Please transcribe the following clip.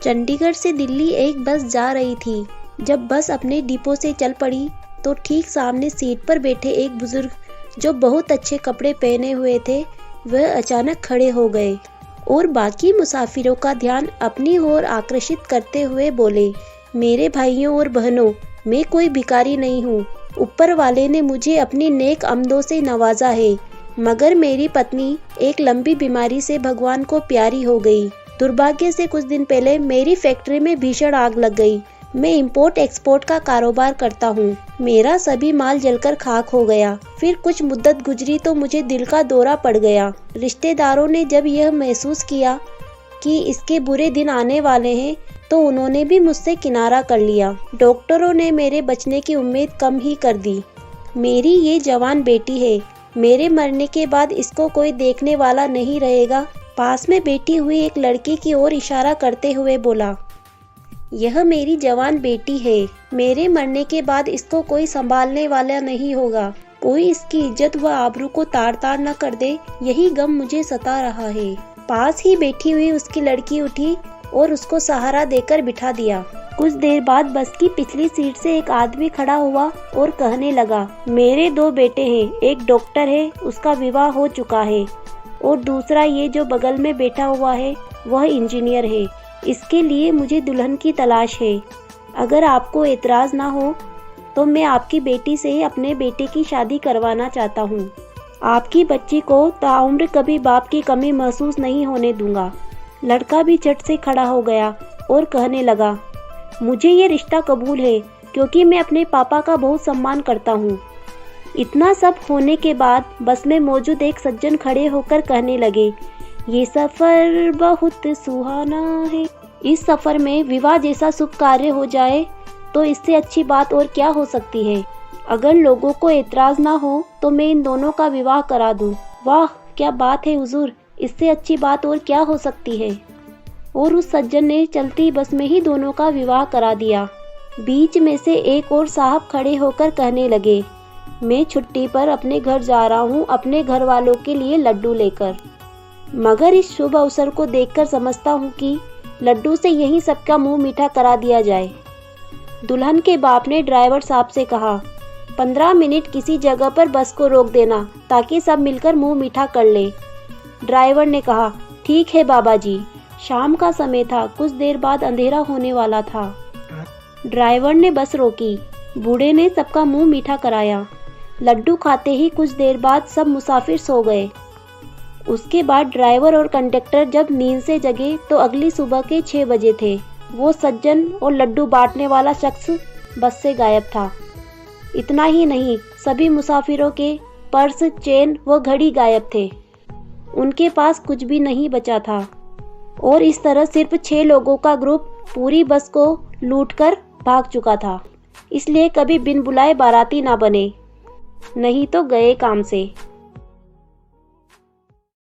चंडीगढ़ से दिल्ली एक बस जा रही थी। जब बस अपने डिपो से चल पड़ी तो ठीक सामने सीट पर बैठे एक बुजुर्ग जो बहुत अच्छे कपड़े पहने हुए थे वह अचानक खड़े हो गए और बाकी मुसाफिरों का ध्यान अपनी ओर आकर्षित करते हुए बोले, मेरे भाइयों और बहनों, मैं कोई भिखारी नहीं हूँ। ऊपर वाले ने मुझे अपनी नेक आमदों से नवाजा है, मगर मेरी पत्नी एक लंबी बीमारी से भगवान को प्यारी हो गई। दुर्भाग्य से कुछ दिन पहले मेरी फैक्ट्री में भीषण आग लग गई। मैं इंपोर्ट एक्सपोर्ट का कारोबार करता हूँ। मेरा सभी माल जलकर खाक हो गया। फिर कुछ मुद्दत गुजरी तो मुझे दिल का दौरा पड़ गया। रिश्तेदारों ने जब यह महसूस किया कि इसके बुरे दिन आने वाले हैं तो उन्होंने भी मुझसे किनारा कर लिया। डॉक्टरों ने मेरे बचने की उम्मीद कम ही कर दी। मेरी ये जवान बेटी है, मेरे मरने के बाद इसको कोई देखने वाला नहीं रहेगा। पास में बैठी हुई एक लड़की की ओर इशारा करते हुए बोला, यह मेरी जवान बेटी है, मेरे मरने के बाद इसको कोई संभालने वाला नहीं होगा। कोई इसकी इज्जत व आबरू को तार तार न कर दे, यही गम मुझे सता रहा है। पास ही बैठी हुई उसकी लड़की उठी और उसको सहारा देकर बिठा दिया। कुछ देर बाद बस की पिछली सीट से एक आदमी खड़ा हुआ और कहने लगा, मेरे 2 बेटे हैं, एक डॉक्टर है, उसका विवाह हो चुका है, और दूसरा ये जो बगल में बैठा हुआ है वह इंजीनियर है। इसके लिए मुझे दुल्हन की तलाश है। अगर आपको एतराज़ ना हो तो मैं आपकी बेटी से अपने बेटे की शादी करवाना चाहता हूँ। आपकी बच्ची को ताउम्र कभी बाप की कमी महसूस नहीं होने दूंगा। लड़का भी झट से खड़ा हो गया और कहने लगा, मुझे ये रिश्ता कबूल है, क्योंकि मैं अपने पापा का बहुत सम्मान करता हूँ। इतना सब होने के बाद बस में मौजूद एक सज्जन खड़े होकर कहने लगे, ये सफ़र बहुत सुहाना है। इस सफ़र में विवाह जैसा शुभ कार्य हो जाए तो इससे अच्छी बात और क्या हो सकती है। अगर लोगों को एतराज़ ना हो तो मैं इन दोनों का विवाह करा दूं। वाह क्या बात है हुजूर, इससे अच्छी बात और क्या हो सकती है। और उस सज्जन ने चलती बस में ही दोनों का विवाह करा दिया। बीच में से एक और साहब खड़े होकर कहने लगे, मैं छुट्टी पर अपने घर जा रहा हूँ, अपने घर वालों के लिए लड्डू लेकर। मगर इस शुभ अवसर को देखकर समझता हूँ कि लड्डू से यही सबका मुंह मीठा करा दिया जाए। दुल्हन के बाप ने ड्राइवर साहब से कहा, 15 मिनट किसी जगह पर बस को रोक देना ताकि सब मिलकर मुंह मीठा कर ले। ड्राइवर ने कहा, ठीक है बाबा जी। शाम का समय था, कुछ देर बाद अंधेरा होने वाला था। ड्राइवर ने बस रोकी। बूढ़े ने सबका मुंह मीठा कराया। लड्डू खाते ही कुछ देर बाद सब मुसाफिर सो गए। उसके बाद ड्राइवर और कंडक्टर जब नींद से जगे तो अगली सुबह के 6 बजे थे। वो सज्जन और लड्डू बांटने वाला शख्स बस से गायब था। इतना ही नहीं, सभी मुसाफिरों के पर्स, चेन व घड़ी गायब थे। उनके पास कुछ भी नहीं बचा था। और इस तरह सिर्फ 6 लोगों का ग्रुप पूरी बस को लूटकर भाग चुका था। इसलिए कभी बिन बुलाए बाराती ना बने, नहीं तो गए काम से।